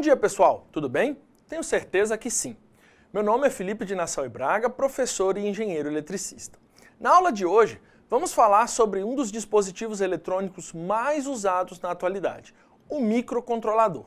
dia, pessoal! Tudo bem? Tenho certeza que sim. Meu nome é Felipe de Nassau e Braga, professor e engenheiro eletricista. Na aula de hoje, vamos falar sobre um dos dispositivos eletrônicos mais usados na atualidade, o microcontrolador.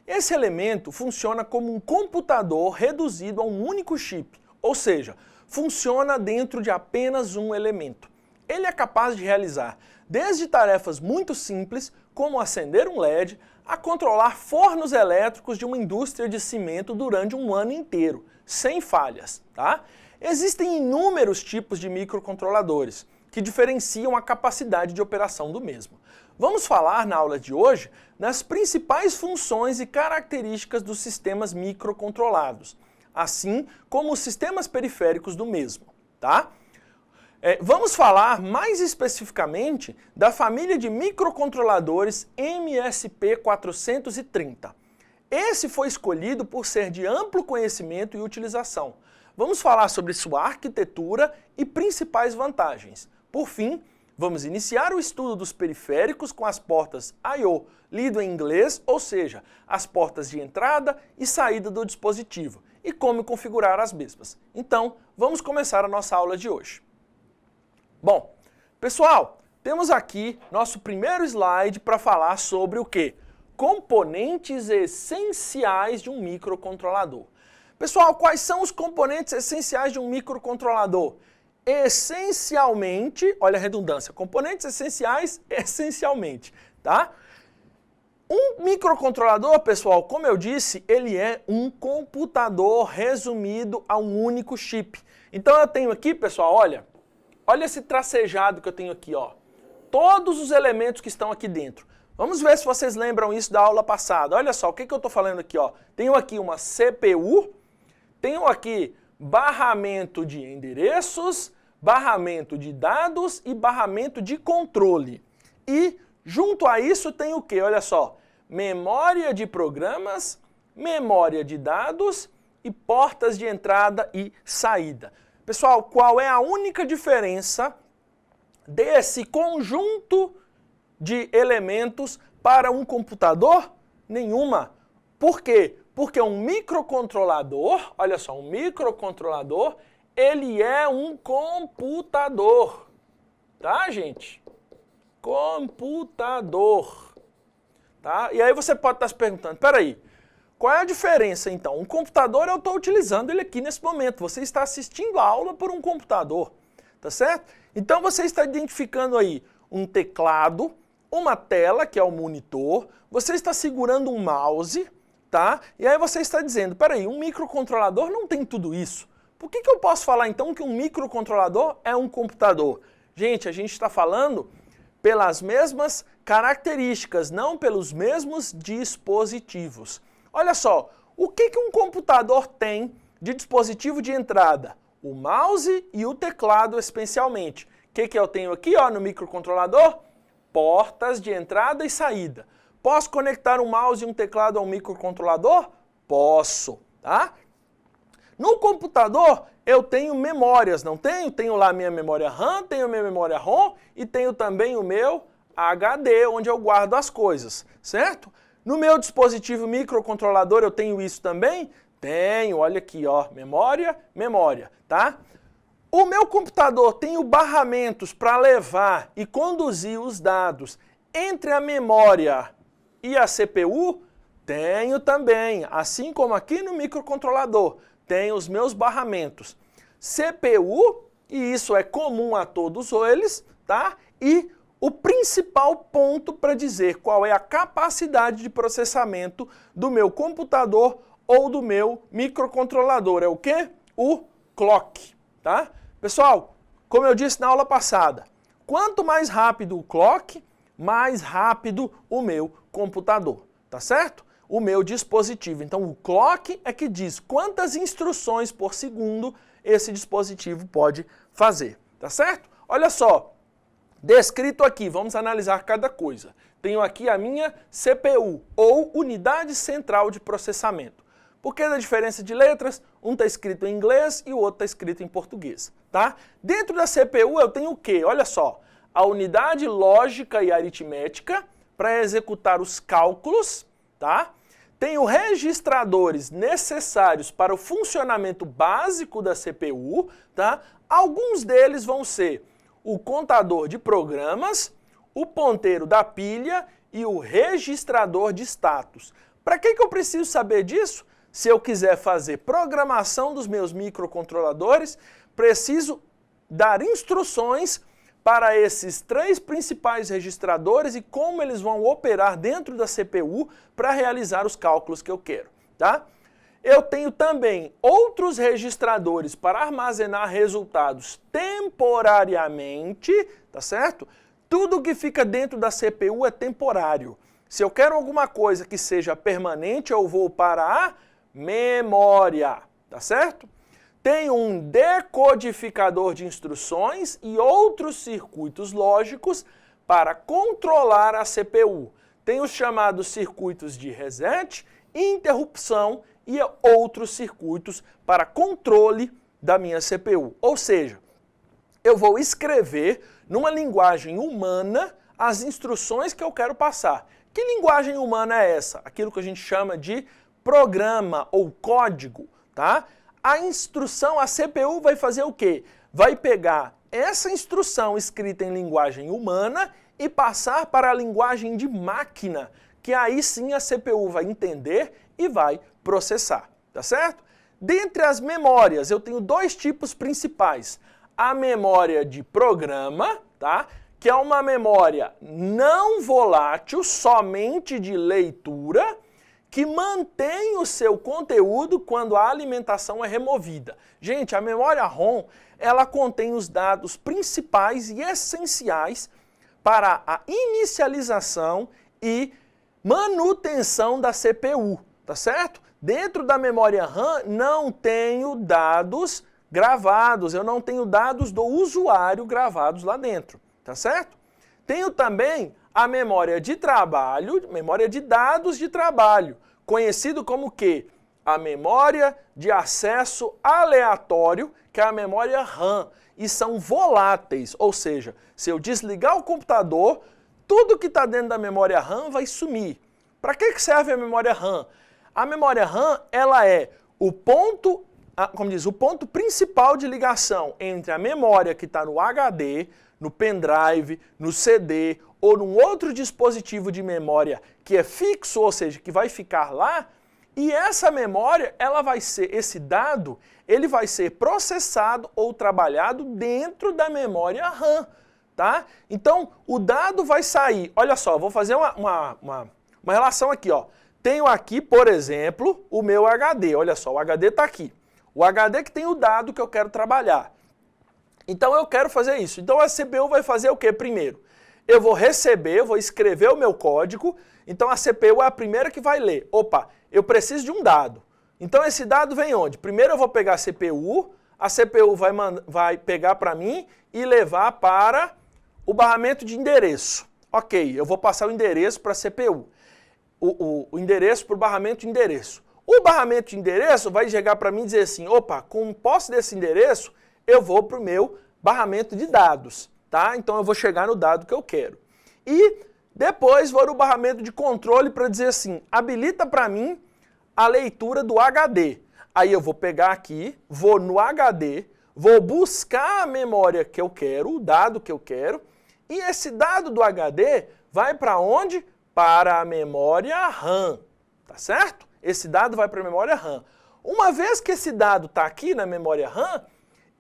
Esse elemento funciona como um computador reduzido a um único chip, ou seja, funciona dentro de apenas um elemento. Ele é capaz de realizar desde tarefas muito simples, como acender um LED, a controlar fornos elétricos de uma indústria de cimento durante um ano inteiro, sem falhas, tá? Existem inúmeros tipos de microcontroladores, que diferenciam a capacidade de operação do mesmo. Vamos falar na aula de hoje nas principais funções e características dos sistemas microcontrolados, assim como os sistemas periféricos do mesmo, tá? Vamos falar mais especificamente da família de microcontroladores MSP430. Esse foi escolhido por ser de amplo conhecimento e utilização. Vamos falar sobre sua arquitetura e principais vantagens. Por fim, vamos iniciar o estudo dos periféricos com as portas I/O, lido em inglês, ou seja, as portas de entrada e saída do dispositivo, e como configurar as mesmas. Então, vamos começar a nossa aula de hoje. Bom, pessoal, temos aqui nosso primeiro slide para falar sobre o quê? Componentes essenciais de um microcontrolador. Pessoal, quais são os componentes essenciais de um microcontrolador? Essencialmente, olha a redundância, componentes essenciais, essencialmente, tá? Um microcontrolador, pessoal, como eu disse, ele é um computador resumido a um único chip. Então eu tenho aqui, pessoal, olha esse tracejado que eu tenho aqui, ó. Todos os elementos que estão aqui dentro. Vamos ver se vocês lembram isso da aula passada. Olha só, o que eu estou falando aqui, ó. Tenho aqui uma CPU, tenho aqui barramento de endereços, barramento de dados e barramento de controle. E junto a isso tem o quê? Olha só, memória de programas, memória de dados e portas de entrada e saída. Pessoal, qual é a única diferença desse conjunto de elementos para um computador? Nenhuma. Por quê? Porque um microcontrolador, olha só, um microcontrolador, ele é um computador. Tá, gente? Computador. Tá? E aí você pode estar se perguntando, peraí, qual é a diferença, então? Um computador, eu estou utilizando ele aqui nesse momento. Você está assistindo a aula por um computador, tá certo? Então você está identificando aí um teclado, uma tela, que é o monitor, você está segurando um mouse, tá? E aí você está dizendo, peraí, um microcontrolador não tem tudo isso. Por que eu posso falar, então, que um microcontrolador é um computador? Gente, a gente está falando pelas mesmas características, não pelos mesmos dispositivos. Olha só, o que um computador tem de dispositivo de entrada? O mouse e o teclado especialmente. O que eu tenho aqui, ó, no microcontrolador? Portas de entrada e saída. Posso conectar um mouse e um teclado ao microcontrolador? Posso, tá? No computador eu tenho memórias, não tenho? Tenho lá minha memória RAM, tenho minha memória ROM e tenho também o meu HD, onde eu guardo as coisas, certo? No meu dispositivo microcontrolador eu tenho isso também? Tenho, olha aqui, ó, memória, tá? O meu computador tem barramentos para levar e conduzir os dados entre a memória e a CPU? Tenho também, assim como aqui no microcontrolador, tenho os meus barramentos. CPU, e isso é comum a todos eles, tá? E o principal ponto para dizer qual é a capacidade de processamento do meu computador ou do meu microcontrolador é o quê? O clock, tá? Pessoal, como eu disse na aula passada, quanto mais rápido o clock, mais rápido o meu computador, tá certo? O meu dispositivo. Então o clock é que diz quantas instruções por segundo esse dispositivo pode fazer, tá certo? Olha só. Descrito aqui, vamos analisar cada coisa. Tenho aqui a minha CPU, ou Unidade Central de Processamento. Por que da diferença de letras? Um está escrito em inglês e o outro está escrito em português, tá? Dentro da CPU eu tenho o quê? Olha só, a unidade lógica e aritmética para executar os cálculos, tá? Tenho registradores necessários para o funcionamento básico da CPU, tá? Alguns deles vão ser o contador de programas, o ponteiro da pilha e o registrador de status. Para que eu preciso saber disso? Se eu quiser fazer programação dos meus microcontroladores, preciso dar instruções para esses 3 principais registradores e como eles vão operar dentro da CPU para realizar os cálculos que eu quero, tá? Eu tenho também outros registradores para armazenar resultados temporariamente, tá certo? Tudo que fica dentro da CPU é temporário. Se eu quero alguma coisa que seja permanente, eu vou para a memória, tá certo? Tem um decodificador de instruções e outros circuitos lógicos para controlar a CPU. Tem os chamados circuitos de reset, interrupção e outros circuitos para controle da minha CPU. Ou seja, eu vou escrever numa linguagem humana as instruções que eu quero passar. Que linguagem humana é essa? Aquilo que a gente chama de programa ou código, tá? A instrução, a CPU vai fazer o quê? Vai pegar essa instrução escrita em linguagem humana e passar para a linguagem de máquina, que aí sim a CPU vai entender e vai processar, tá certo? Dentre as memórias, eu tenho 2 tipos principais. A memória de programa, tá? Que é uma memória não volátil, somente de leitura, que mantém o seu conteúdo quando a alimentação é removida. Gente, a memória ROM, ela contém os dados principais e essenciais para a inicialização e manutenção da CPU, tá certo? Dentro da memória RAM não tenho dados gravados, eu não tenho dados do usuário gravados lá dentro, tá certo? Tenho também a memória de trabalho, memória de dados de trabalho, conhecido como o quê? A memória de acesso aleatório, que é a memória RAM, e são voláteis, ou seja, se eu desligar o computador, tudo que está dentro da memória RAM vai sumir. Para que serve a memória RAM? A memória RAM, ela é o ponto, como diz, o ponto principal de ligação entre a memória que está no HD, no pendrive, no CD ou num outro dispositivo de memória que é fixo, ou seja, que vai ficar lá, e essa memória, ela vai ser, esse dado, ele vai ser processado ou trabalhado dentro da memória RAM, tá? Então, o dado vai sair, olha só, vou fazer uma relação aqui, ó. Tenho aqui, por exemplo, o meu HD, olha só, o HD está aqui. O HD que tem o dado que eu quero trabalhar. Então eu quero fazer isso. Então a CPU vai fazer o que primeiro? Eu vou receber, vou escrever o meu código, então a CPU é a primeira que vai ler. Opa, eu preciso de um dado. Então esse dado vem onde? Primeiro eu vou pegar a CPU vai pegar para mim e levar para o barramento de endereço. Ok, eu vou passar o endereço para a CPU. O endereço para o barramento de endereço. O barramento de endereço vai chegar para mim e dizer assim, opa, com posse desse endereço, eu vou para o meu barramento de dados, tá? Então eu vou chegar no dado que eu quero. E depois vou no barramento de controle para dizer assim, habilita para mim a leitura do HD. Aí eu vou pegar aqui, vou no HD, vou buscar a memória que eu quero, o dado que eu quero, e esse dado do HD vai para onde? Para a memória RAM, tá certo? Esse dado vai para a memória RAM. Uma vez que esse dado está aqui na memória RAM,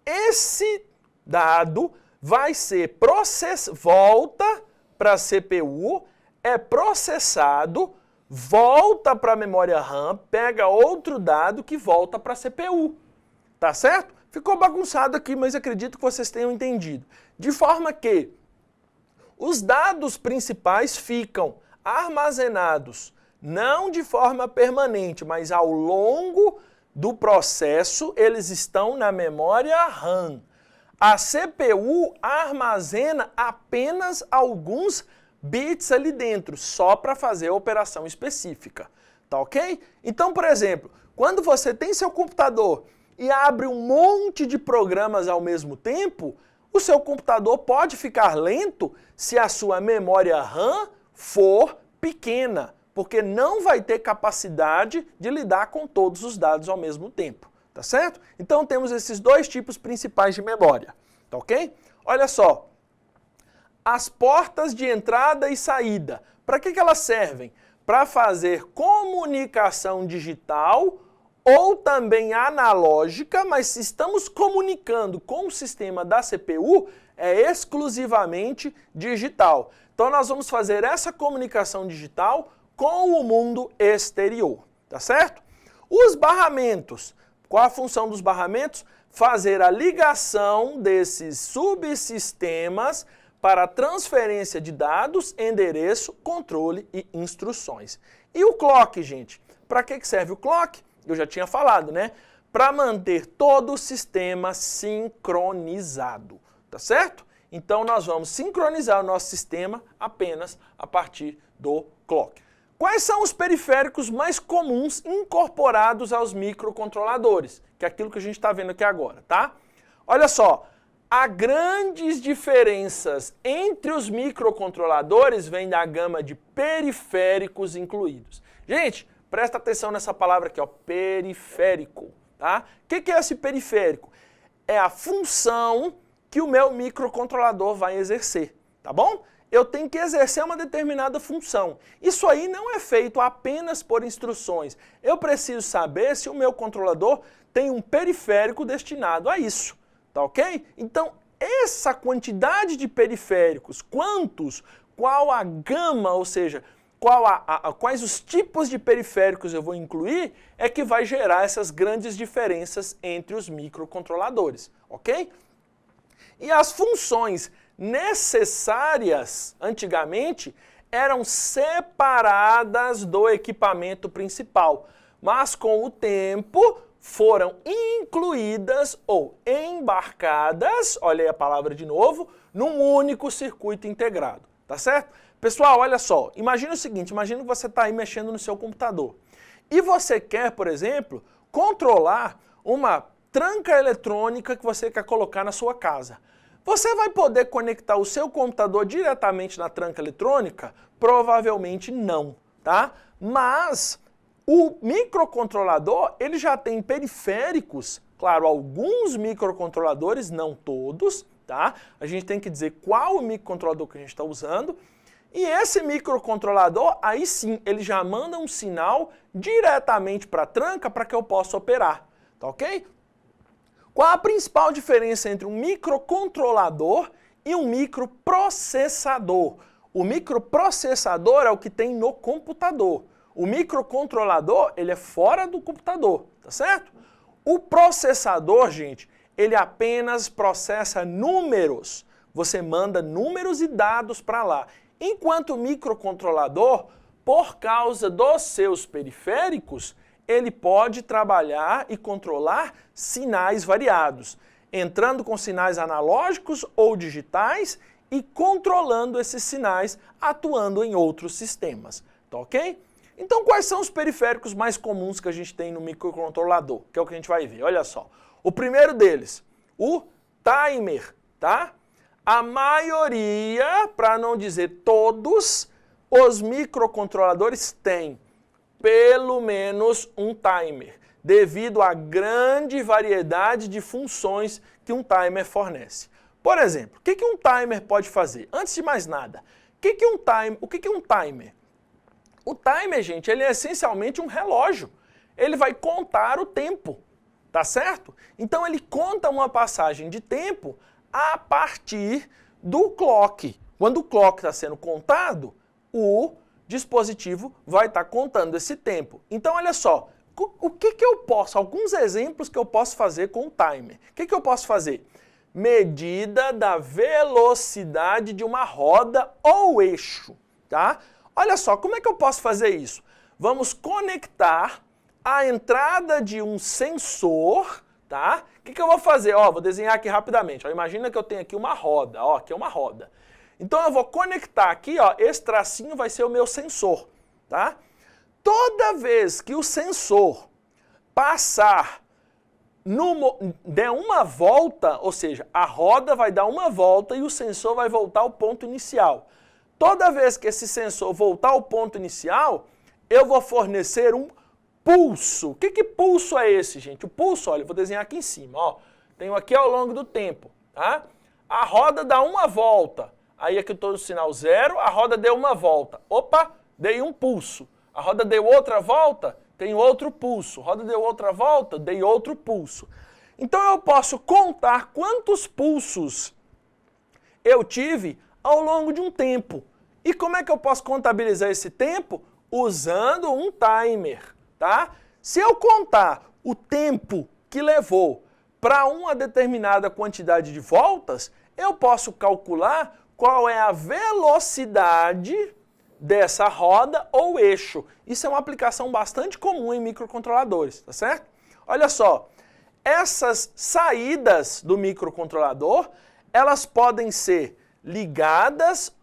esse dado vai ser processado, volta para a CPU, é processado, volta para a memória RAM, pega outro dado que volta para a CPU. Tá certo? Ficou bagunçado aqui, mas acredito que vocês tenham entendido. De forma que os dados principais ficam armazenados não de forma permanente, mas ao longo do processo eles estão na memória RAM. A CPU armazena apenas alguns bits ali dentro, só para fazer a operação específica, tá ok? Então, por exemplo, quando você tem seu computador e abre um monte de programas ao mesmo tempo, o seu computador pode ficar lento se a sua memória RAM for pequena. porque não vai ter capacidade de lidar com todos os dados ao mesmo tempo, tá certo? Então temos esses dois tipos principais de memória, tá ok? Olha só, as portas de entrada e saída, para que elas servem? Para fazer comunicação digital ou também analógica, mas se estamos comunicando com o sistema da CPU, é exclusivamente digital. Então nós vamos fazer essa comunicação digital com o mundo exterior, tá certo? Os barramentos, qual a função dos barramentos? Fazer a ligação desses subsistemas para transferência de dados, endereço, controle e instruções. E o clock, gente? Para que serve o clock? Eu já tinha falado, né? Para manter todo o sistema sincronizado, tá certo? Então nós vamos sincronizar o nosso sistema apenas a partir do clock. Quais são os periféricos mais comuns incorporados aos microcontroladores? Que é aquilo que a gente está vendo aqui agora, tá? Olha só, há grandes diferenças entre os microcontroladores, vem da gama de periféricos incluídos. Gente, presta atenção nessa palavra aqui, ó, periférico, tá? O que é esse periférico? É a função que o meu microcontrolador vai exercer, tá bom? Eu tenho que exercer uma determinada função. Isso aí não é feito apenas por instruções. Eu preciso saber se o meu controlador tem um periférico destinado a isso, tá ok? Então, essa quantidade de periféricos, quantos, qual a gama, ou seja, quais os tipos de periféricos eu vou incluir, é que vai gerar essas grandes diferenças entre os microcontroladores, ok? E as funções necessárias, antigamente, eram separadas do equipamento principal, mas com o tempo foram incluídas ou embarcadas, olha aí a palavra de novo, num único circuito integrado, tá certo? Pessoal, olha só, imagina o seguinte, imagina que você está aí mexendo no seu computador e você quer, por exemplo, controlar uma tranca eletrônica que você quer colocar na sua casa. Você vai poder conectar o seu computador diretamente na tranca eletrônica? Provavelmente não, tá? Mas o microcontrolador, ele já tem periféricos, claro, alguns microcontroladores, não todos, tá? A gente tem que dizer qual o microcontrolador que a gente está usando. E esse microcontrolador, aí sim, ele já manda um sinal diretamente para a tranca para que eu possa operar, tá ok? Qual a principal diferença entre um microcontrolador e um microprocessador? O microprocessador é o que tem no computador. O microcontrolador, ele é fora do computador, tá certo? O processador, gente, ele apenas processa números. Você manda números e dados para lá. Enquanto o microcontrolador, por causa dos seus periféricos, ele pode trabalhar e controlar sinais variados, entrando com sinais analógicos ou digitais e controlando esses sinais, atuando em outros sistemas, tá ok? Então quais são os periféricos mais comuns que a gente tem no microcontrolador? Que é o que a gente vai ver, olha só. O primeiro deles, o timer, tá? A maioria, para não dizer todos, os microcontroladores têm pelo menos um timer, devido à grande variedade de funções que um timer fornece. Por exemplo, o que um timer pode fazer? Antes de mais nada, o que é um timer? O timer, gente, ele é essencialmente um relógio. Ele vai contar o tempo, tá certo? Então ele conta uma passagem de tempo a partir do clock. Quando o clock está sendo contado, o dispositivo vai estar contando esse tempo. Então, olha só, o que eu posso, alguns exemplos que eu posso fazer com o timer. O que eu posso fazer? Medida da velocidade de uma roda ou eixo, tá? Olha só, como é que eu posso fazer isso? Vamos conectar a entrada de um sensor, tá? O que eu vou fazer? Ó, vou desenhar aqui rapidamente. Ó, imagina que eu tenho aqui uma roda, ó, aqui é uma roda. Então eu vou conectar aqui, ó, esse tracinho vai ser o meu sensor, tá? Toda vez que o sensor passar, der uma volta, ou seja, a roda vai dar uma volta e o sensor vai voltar ao ponto inicial. Toda vez que esse sensor voltar ao ponto inicial, eu vou fornecer um pulso. Que pulso é esse, gente? O pulso, olha, eu vou desenhar aqui em cima, ó. Tenho aqui ao longo do tempo, tá? A roda dá uma volta. Aí aqui eu estou no sinal 0, a roda deu uma volta. Opa, dei um pulso. A roda deu outra volta, tem outro pulso. A roda deu outra volta, dei outro pulso. Então eu posso contar quantos pulsos eu tive ao longo de um tempo. E como é que eu posso contabilizar esse tempo? Usando um timer, tá? Se eu contar o tempo que levou para uma determinada quantidade de voltas, eu posso calcular qual é a velocidade dessa roda ou eixo. Isso é uma aplicação bastante comum em microcontroladores, tá certo? Olha só, essas saídas do microcontrolador, elas podem ser ligadas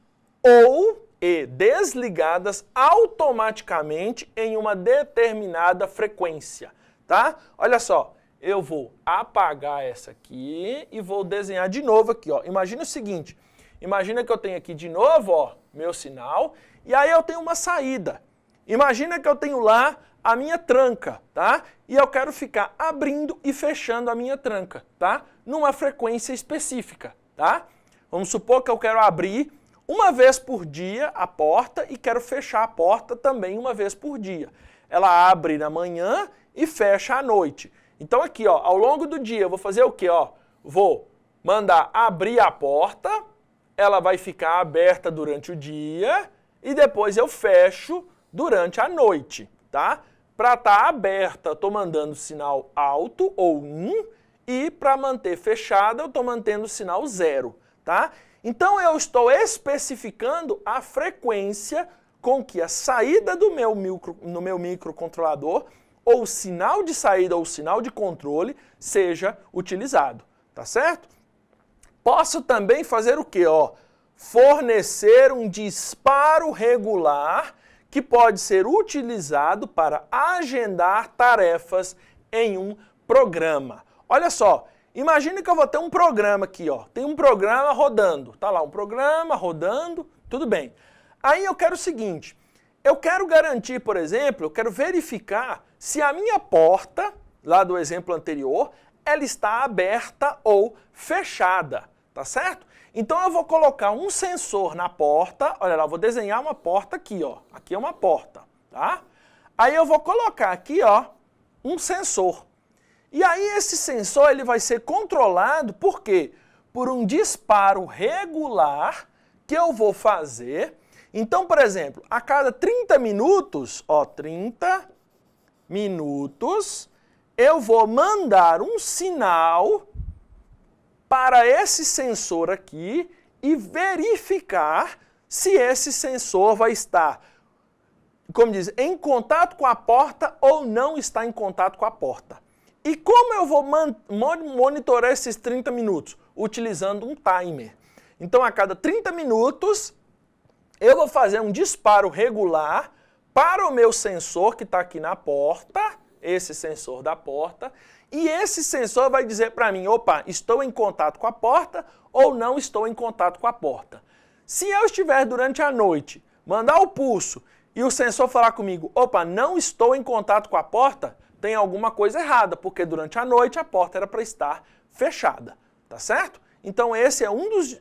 ou desligadas automaticamente em uma determinada frequência, tá? Olha só, eu vou apagar essa aqui e vou desenhar de novo aqui, ó. Imagina o seguinte, imagina que eu tenho aqui de novo, ó, meu sinal, e aí eu tenho uma saída. Imagina que eu tenho lá a minha tranca, tá? E eu quero ficar abrindo e fechando a minha tranca, tá? Numa frequência específica, tá? Vamos supor que eu quero abrir uma vez por dia a porta e quero fechar a porta também uma vez por dia. Ela abre na manhã e fecha à noite. Então aqui, ó, ao longo do dia eu vou fazer o quê, ó? Vou mandar abrir a porta, ela vai ficar aberta durante o dia e depois eu fecho durante a noite, tá? Para estar aberta, eu estou mandando sinal alto ou 1 e para manter fechada eu estou mantendo o sinal 0, tá? Então eu estou especificando a frequência com que a saída do meu microcontrolador ou o sinal de saída ou o sinal de controle seja utilizado, tá certo? Posso também fazer o quê? Ó, fornecer um disparo regular que pode ser utilizado para agendar tarefas em um programa. Olha só, imagine que eu vou ter um programa aqui, ó. Tem um programa rodando, tá lá um programa rodando, tudo bem. Aí eu quero o seguinte, eu quero garantir, por exemplo, eu quero verificar se a minha porta, lá do exemplo anterior, ela está aberta ou fechada, tá certo? Então eu vou colocar um sensor na porta, olha lá, eu vou desenhar uma porta aqui, ó. Aqui é uma porta, tá? Aí eu vou colocar aqui, ó, um sensor. E aí esse sensor ele vai ser controlado, por quê? Por um disparo regular que eu vou fazer. Então, por exemplo, a cada 30 minutos, ó, 30 minutos, eu vou mandar um sinal para esse sensor aqui e verificar se esse sensor vai estar, como diz, em contato com a porta ou não está em contato com a porta. E como eu vou monitorar esses 30 minutos? Utilizando um timer. Então, a cada 30 minutos, eu vou fazer um disparo regular para o meu sensor que está aqui na porta, esse sensor da porta, e esse sensor vai dizer para mim, opa, estou em contato com a porta ou não estou em contato com a porta. Se eu estiver durante a noite, mandar o pulso e o sensor falar comigo, opa, não estou em contato com a porta, tem alguma coisa errada, porque durante a noite a porta era para estar fechada, tá certo? Então esse é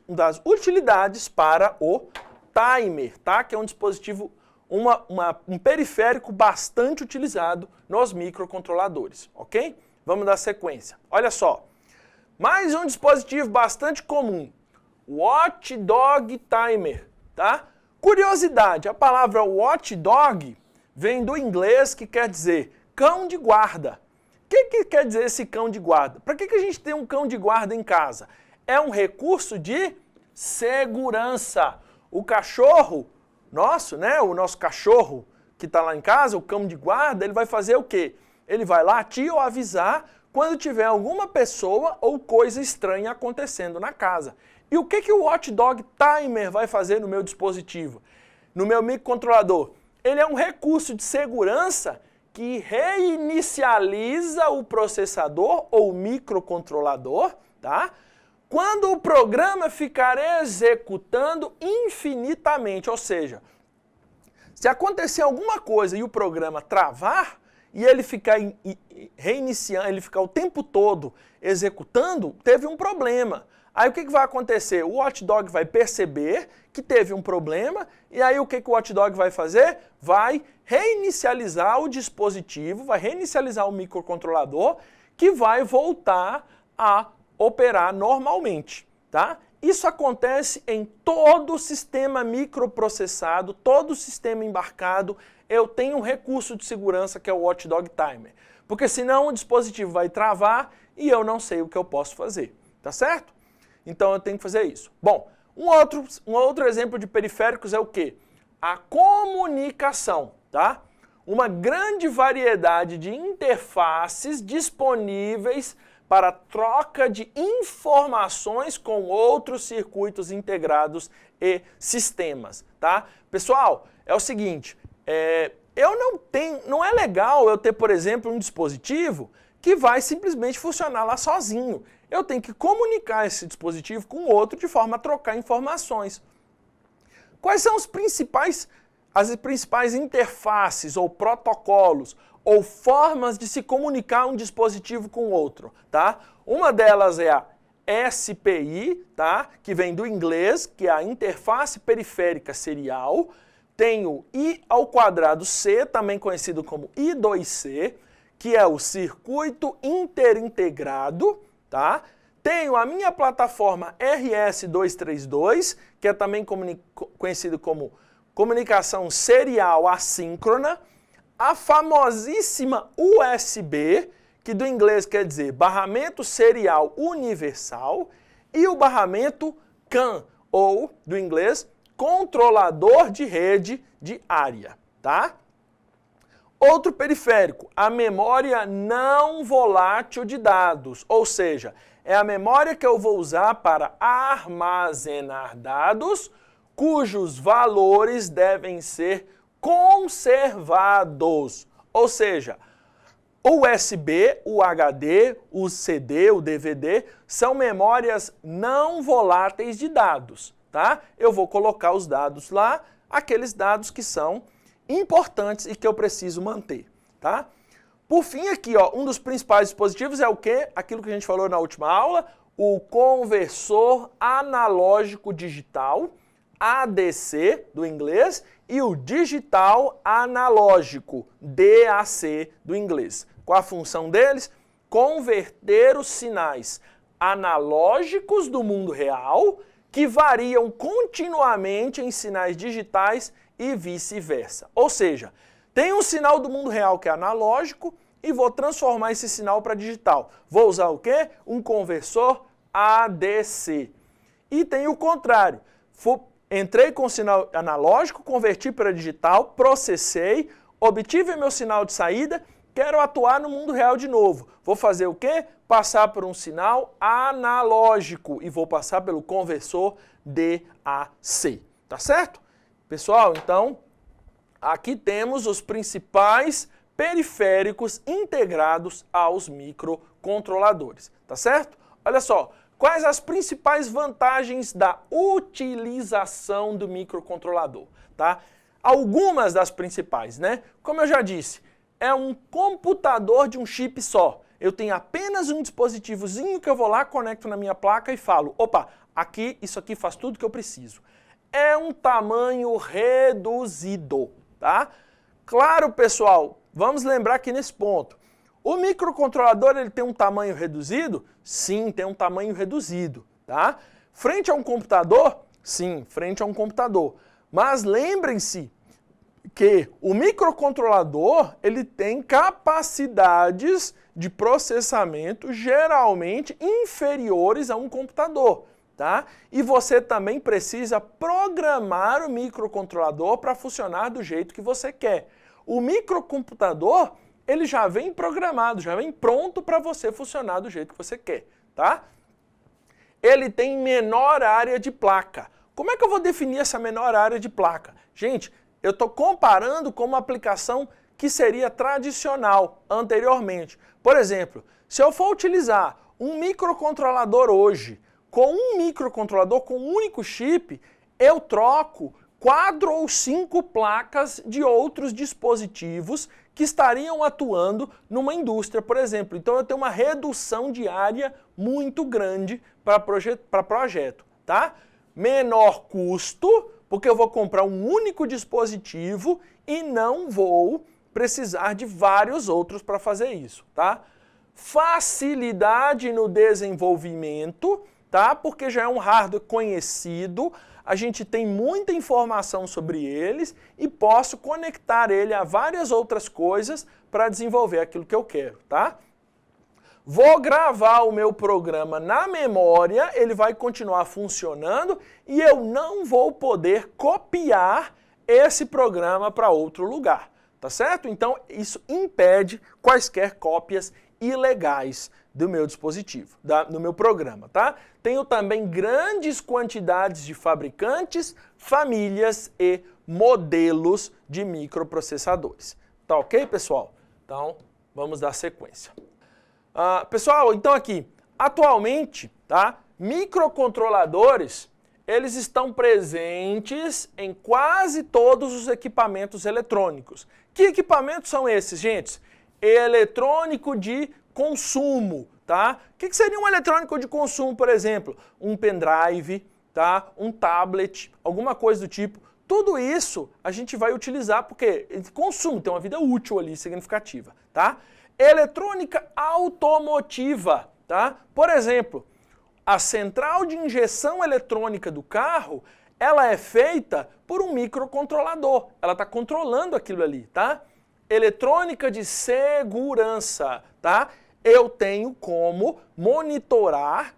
das utilidades para o timer, tá? Que é um dispositivo, um periférico bastante utilizado nos microcontroladores, ok? Vamos dar sequência. Olha só, mais um dispositivo bastante comum, Watchdog Timer, tá? Curiosidade, a palavra watchdog vem do inglês que quer dizer cão de guarda. O que quer dizer esse cão de guarda? Para que a gente tem um cão de guarda em casa? É um recurso de segurança. O cachorro nosso, né? O nosso cachorro que está lá em casa, o cão de guarda, ele vai fazer o quê? Ele vai latir ou avisar quando tiver alguma pessoa ou coisa estranha acontecendo na casa. E o que o Watchdog Timer vai fazer no meu dispositivo? No meu microcontrolador? Ele é um recurso de segurança que reinicializa o processador ou microcontrolador, tá? Quando o programa ficar executando infinitamente, ou seja, Se acontecer alguma coisa e o programa travar, e ele ficar reiniciando, ele ficar o tempo todo executando, teve um problema. Aí o que vai acontecer? O watchdog vai perceber que teve um problema, e aí o que o watchdog vai fazer? Vai reinicializar o dispositivo, vai reinicializar o microcontrolador, que vai voltar a operar normalmente, tá? Isso acontece em todo o sistema microprocessado, todo o sistema embarcado. Eu tenho um recurso de segurança que é o Watchdog Timer, porque senão o dispositivo vai travar e eu não sei o que eu posso fazer, tá certo? Então eu tenho que fazer isso. Bom, um outro exemplo de periféricos é o quê? A comunicação, tá? Uma grande variedade de interfaces disponíveis para troca de informações com outros circuitos integrados e sistemas, tá? Pessoal, é o seguinte, não é legal eu ter, por exemplo, um dispositivo que vai simplesmente funcionar lá sozinho. Eu tenho que comunicar esse dispositivo com outro de forma a trocar informações. Quais são as principais interfaces ou protocolos ou formas de se comunicar um dispositivo com outro, tá? Uma delas é a SPI, tá? Que vem do inglês, que é a interface periférica serial. Tem o I²C, também conhecido como I2C, que é o circuito interintegrado, tá? Tenho a minha plataforma RS232, que é também conhecido como comunicação serial assíncrona, a famosíssima USB, que do inglês quer dizer barramento serial universal, e o barramento CAN, ou do inglês controlador de rede de área, tá? Outro periférico, a memória não volátil de dados, ou seja, é a memória que eu vou usar para armazenar dados cujos valores devem ser conservados. Ou seja, o USB, o HD, o CD, o DVD são memórias não voláteis de dados, tá? Eu vou colocar os dados lá, aqueles dados que são importantes e que eu preciso manter, tá? Por fim aqui, ó, um dos principais dispositivos é o quê? Aquilo que a gente falou na última aula, o conversor analógico digital, ADC do inglês, e o digital analógico, DAC do inglês. Qual a função deles? Converter os sinais analógicos do mundo real, que variam continuamente em sinais digitais e vice-versa. Ou seja, tem um sinal do mundo real que é analógico e vou transformar esse sinal para digital. Vou usar o quê? Um conversor ADC. E tem o contrário. Entrei com o sinal analógico, converti para digital, processei, obtive meu sinal de saída, quero atuar no mundo real de novo. Vou fazer o quê? Passar por um sinal analógico e vou passar pelo conversor DAC. Tá certo? Pessoal, então, aqui temos os principais periféricos integrados aos microcontroladores. Tá certo? Olha só. Quais as principais vantagens da utilização do microcontrolador, tá? Algumas das principais, né? Como eu já disse, é um computador de um chip só. Eu tenho apenas um dispositivozinho que eu vou lá, conecto na minha placa e falo, opa, isso aqui faz tudo que eu preciso. É um tamanho reduzido, tá? Claro, pessoal, vamos lembrar aqui nesse ponto. O microcontrolador ele tem um tamanho reduzido? Sim, tem um tamanho reduzido, tá? Frente a um computador? Sim, frente a um computador. Mas lembrem-se que o microcontrolador ele tem capacidades de processamento geralmente inferiores a um computador, tá? E você também precisa programar o microcontrolador para funcionar do jeito que você quer. O microcomputador ele já vem programado, já vem pronto para você funcionar do jeito que você quer, tá? Ele tem menor área de placa. Como é que eu vou definir essa menor área de placa? Gente, eu estou comparando com uma aplicação que seria tradicional anteriormente. Por exemplo, se eu for utilizar um microcontrolador hoje com um microcontrolador com um único chip, eu troco 4 ou 5 placas de outros dispositivos que estariam atuando numa indústria, por exemplo. Então eu tenho uma redução de área muito grande para projeto, tá? Menor custo, porque eu vou comprar um único dispositivo e não vou precisar de vários outros para fazer isso, tá? Facilidade no desenvolvimento, tá? Porque já é um hardware conhecido, a gente tem muita informação sobre eles e posso conectar ele a várias outras coisas para desenvolver aquilo que eu quero, tá? Vou gravar o meu programa na memória, ele vai continuar funcionando e eu não vou poder copiar esse programa para outro lugar, tá certo? Então isso impede quaisquer cópias ilegais do meu dispositivo, do meu programa, tá? Tenho também grandes quantidades de fabricantes, famílias e modelos de microprocessadores. Tá ok, pessoal? Então, vamos dar sequência. Pessoal, então aqui, atualmente, tá? Microcontroladores, eles estão presentes em quase todos os equipamentos eletrônicos. Que equipamentos são esses, gente? Eletrônico de consumo, tá? O que seria um eletrônico de consumo, por exemplo? Um pendrive, tá? Um tablet, alguma coisa do tipo. Tudo isso a gente vai utilizar porque consumo tem uma vida útil ali, significativa, tá? Eletrônica automotiva, tá? Por exemplo, a central de injeção eletrônica do carro, ela é feita por um microcontrolador. Ela está controlando aquilo ali, tá? Eletrônica de segurança, tá? Eu tenho como monitorar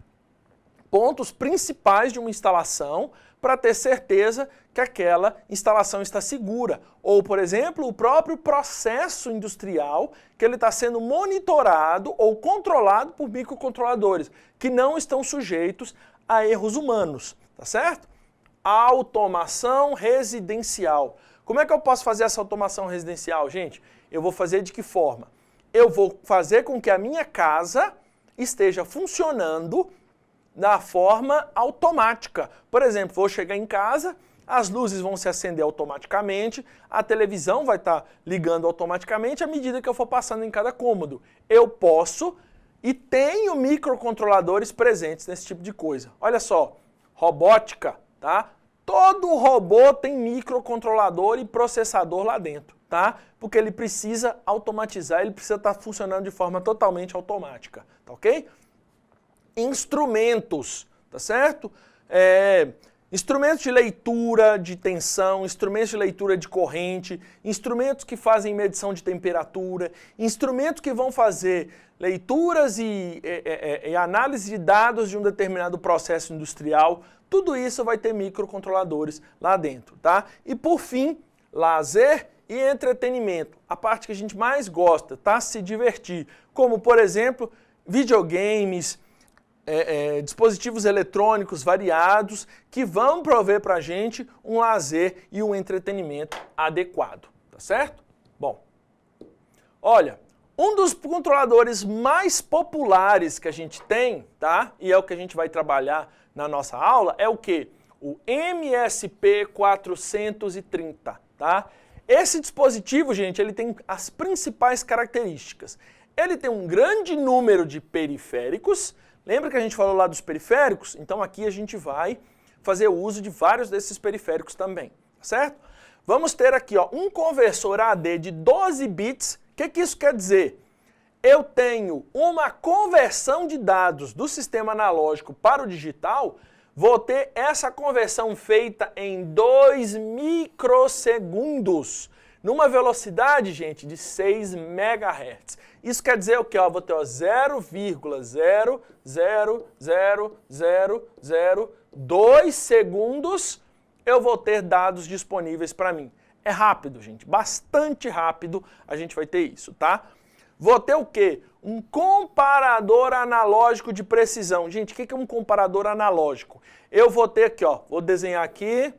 pontos principais de uma instalação para ter certeza que aquela instalação está segura. Ou, por exemplo, o próprio processo industrial, que ele está sendo monitorado ou controlado por microcontroladores, que não estão sujeitos a erros humanos, tá certo? Automação residencial. Como é que eu posso fazer essa automação residencial, gente? Eu vou fazer de que forma? Eu vou fazer com que a minha casa esteja funcionando da forma automática. Por exemplo, vou chegar em casa, as luzes vão se acender automaticamente, a televisão vai estar ligando automaticamente à medida que eu for passando em cada cômodo. Eu posso e tenho microcontroladores presentes nesse tipo de coisa. Olha só, robótica, tá? Todo robô tem microcontrolador e processador lá dentro, tá? Porque ele precisa automatizar, ele precisa estar funcionando de forma totalmente automática, tá ok? Instrumentos, tá certo? Instrumentos de leitura de tensão, instrumentos de leitura de corrente, instrumentos que fazem medição de temperatura, instrumentos que vão fazer leituras e análise de dados de um determinado processo industrial, tudo isso vai ter microcontroladores lá dentro, tá? E por fim, lazer e entretenimento, a parte que a gente mais gosta, tá? Se divertir, como por exemplo, videogames, dispositivos eletrônicos variados que vão prover para a gente um lazer e um entretenimento adequado, tá certo? Bom, olha, um dos controladores mais populares que a gente tem, tá? E é o que a gente vai trabalhar na nossa aula, é o quê? O MSP430, tá? Esse dispositivo, gente, ele tem as principais características. Ele tem um grande número de periféricos. Lembra que a gente falou lá dos periféricos? Então aqui a gente vai fazer uso de vários desses periféricos também, certo? Vamos ter aqui ó, um conversor AD de 12 bits. O que isso quer dizer? Eu tenho uma conversão de dados do sistema analógico para o digital, vou ter essa conversão feita em 2 microsegundos, numa velocidade, gente, de 6 MHz. Isso quer dizer o quê? Vou ter 0,00002 segundos, eu vou ter dados disponíveis para mim. É rápido, gente, bastante rápido a gente vai ter isso, tá? Vou ter o quê? Um comparador analógico de precisão. Gente, o que é um comparador analógico? Eu vou ter aqui, ó, vou desenhar aqui.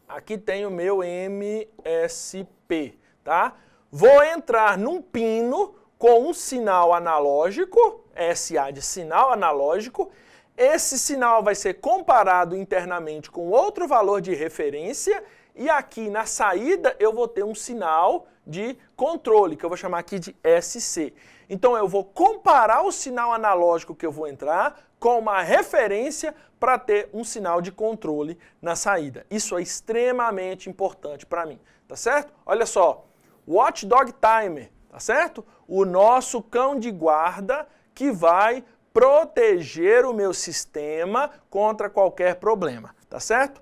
Aqui tem o meu MSP, tá? Vou entrar num pino com um sinal analógico, SA de sinal analógico. esse sinal vai ser comparado internamente com outro valor de referência e aqui na saída eu vou ter um sinal de controle, que eu vou chamar aqui de SC. Então eu vou comparar o sinal analógico que eu vou entrar com uma referência para ter um sinal de controle na saída. Isso é extremamente importante para mim, tá certo? Olha só, Watchdog Timer, tá certo? O nosso cão de guarda que vai proteger o meu sistema contra qualquer problema, tá certo?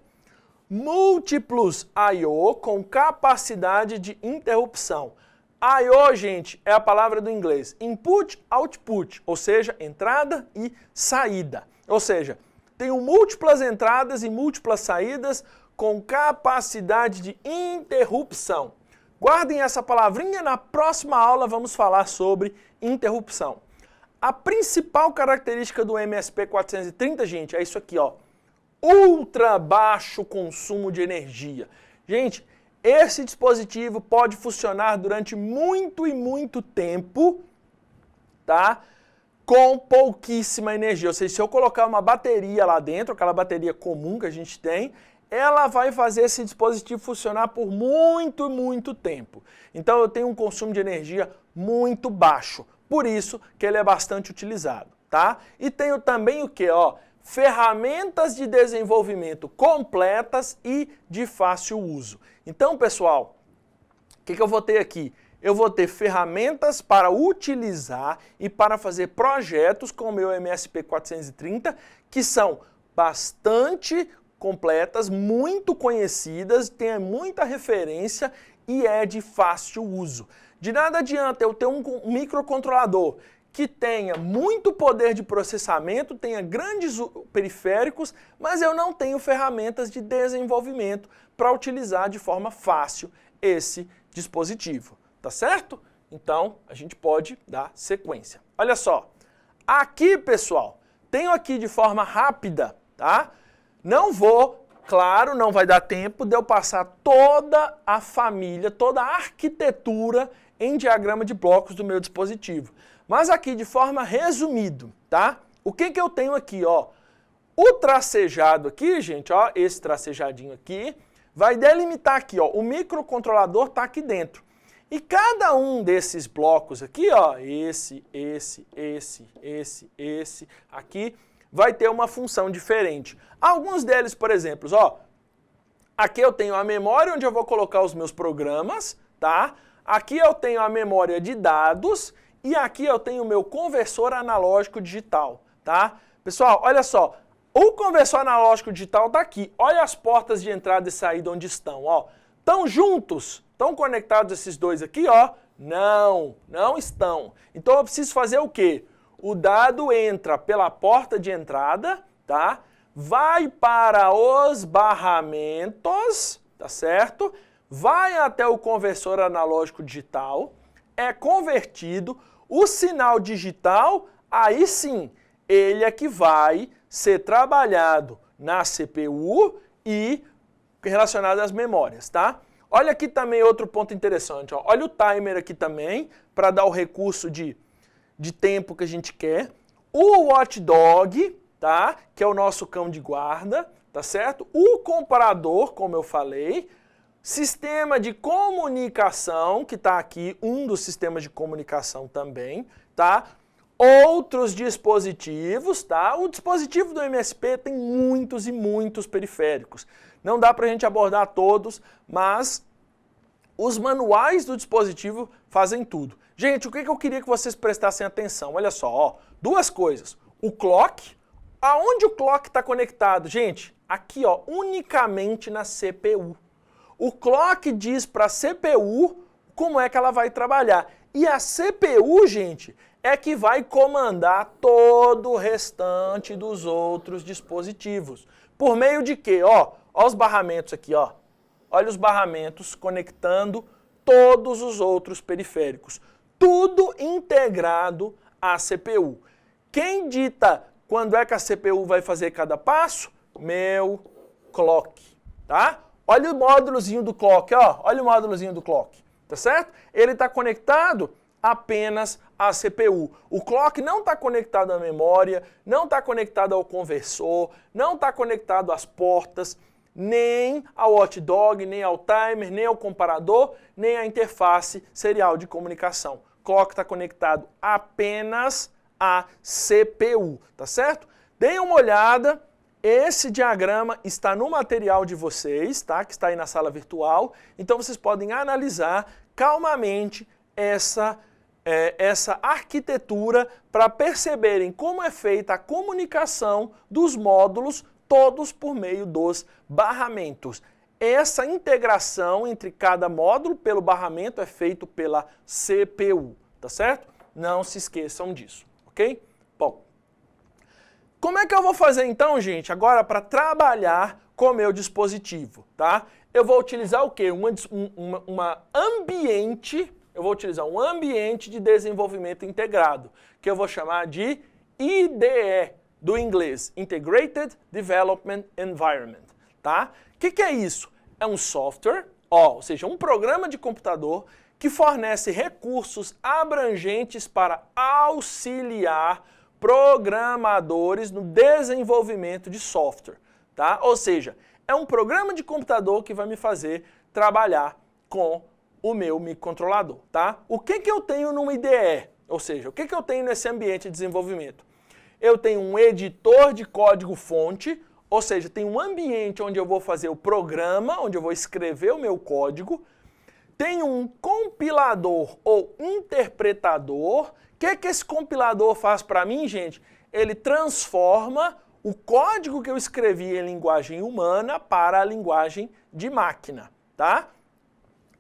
Múltiplos I/O com capacidade de interrupção. I/O, gente, é a palavra do inglês. Input, output, ou seja, entrada e saída. Ou seja, tenho múltiplas entradas e múltiplas saídas com capacidade de interrupção. Guardem essa palavrinha, na próxima aula vamos falar sobre interrupção. A principal característica do MSP430, gente, é isso aqui, ó. Ultra baixo consumo de energia. Gente, esse dispositivo pode funcionar durante muito e muito tempo, tá? Com pouquíssima energia. Ou seja, se eu colocar uma bateria lá dentro, aquela bateria comum que a gente tem, ela vai fazer esse dispositivo funcionar por muito, muito tempo. Então eu tenho um consumo de energia muito baixo. Por isso que ele é bastante utilizado, tá? E tenho também o que, ó? Ferramentas de desenvolvimento completas e de fácil uso. Então, pessoal, o que eu vou ter aqui? Eu vou ter ferramentas para utilizar e para fazer projetos com o meu MSP430 que são bastante completas, muito conhecidas, tem muita referência e é de fácil uso. De nada adianta eu ter um microcontrolador que tenha muito poder de processamento, tenha grandes periféricos, mas eu não tenho ferramentas de desenvolvimento para utilizar de forma fácil esse dispositivo, tá certo? Então, a gente pode dar sequência. Olha só, aqui, pessoal, tenho aqui de forma rápida, tá? Não vou, claro, não vai dar tempo de eu passar toda a família, toda a arquitetura em diagrama de blocos do meu dispositivo. Mas aqui de forma resumida, tá? O que eu tenho aqui, ó? O tracejado aqui, gente, ó, esse tracejadinho aqui, vai delimitar aqui, ó, o microcontrolador tá aqui dentro. E cada um desses blocos aqui, ó, esse, aqui, vai ter uma função diferente. Alguns deles, por exemplo, ó, aqui eu tenho a memória onde eu vou colocar os meus programas, tá? Aqui eu tenho a memória de dados e aqui eu tenho o meu conversor analógico digital, tá? Pessoal, olha só, o conversor analógico digital tá aqui. Olha as portas de entrada e saída onde estão, ó. Estão juntos? Estão conectados esses dois aqui, ó? Não, não estão. Então eu preciso fazer o quê? O dado entra pela porta de entrada, tá? Vai para os barramentos, tá certo? Vai até o conversor analógico digital, é convertido, o sinal digital, aí sim, ele é que vai ser trabalhado na CPU e relacionado às memórias, tá? Olha aqui também outro ponto interessante, ó. Olha o timer aqui também, para dar o recurso de tempo que a gente quer. O Watchdog, tá? Que é o nosso cão de guarda, tá certo? O comparador, como eu falei. Sistema de comunicação, que está aqui, um dos sistemas de comunicação também, tá? Outros dispositivos, tá? O dispositivo do MSP tem muitos e muitos periféricos. Não dá para a gente abordar todos, mas os manuais do dispositivo fazem tudo. Gente, o que eu queria que vocês prestassem atenção? Olha só, ó, duas coisas. O clock, aonde o clock está conectado? Gente, aqui, ó, unicamente na CPU. O clock diz para a CPU como é que ela vai trabalhar. E a CPU, gente, é que vai comandar todo o restante dos outros dispositivos. Por meio de quê? Ó os barramentos aqui, ó. Olha os barramentos conectando todos os outros periféricos. Tudo integrado à CPU. Quem dita quando é que a CPU vai fazer cada passo? Meu clock, tá? Olha o módulozinho do clock, ó. Olha o módulozinho do clock, tá certo? Ele está conectado apenas a CPU. O clock não está conectado à memória, não está conectado ao conversor, não está conectado às portas, nem ao watchdog, nem ao timer, nem ao comparador, nem à interface serial de comunicação. Clock está conectado apenas à CPU, tá certo? Deem uma olhada, esse diagrama está no material de vocês, tá? Que está aí na sala virtual, então vocês podem analisar calmamente essa arquitetura para perceberem como é feita a comunicação dos módulos, todos por meio dos barramentos. Essa integração entre cada módulo pelo barramento é feito pela CPU, tá certo? Não se esqueçam disso, ok? Bom, como é que eu vou fazer então, gente, agora para trabalhar com o meu dispositivo, tá? Eu vou utilizar o quê? Eu vou utilizar um ambiente de desenvolvimento integrado, que eu vou chamar de IDE, do inglês, Integrated Development Environment, tá? O que é isso? É um software, ou seja, um programa de computador que fornece recursos abrangentes para auxiliar programadores no desenvolvimento de software, tá? Ou seja, é um programa de computador que vai me fazer trabalhar com o meu microcontrolador, tá? O que eu tenho numa IDE? Ou seja, o que eu tenho nesse ambiente de desenvolvimento? Eu tenho um editor de código-fonte, ou seja, tem um ambiente onde eu vou fazer o programa, onde eu vou escrever o meu código. Tenho um compilador ou interpretador. O que esse compilador faz para mim, gente? Ele transforma o código que eu escrevi em linguagem humana para a linguagem de máquina, tá?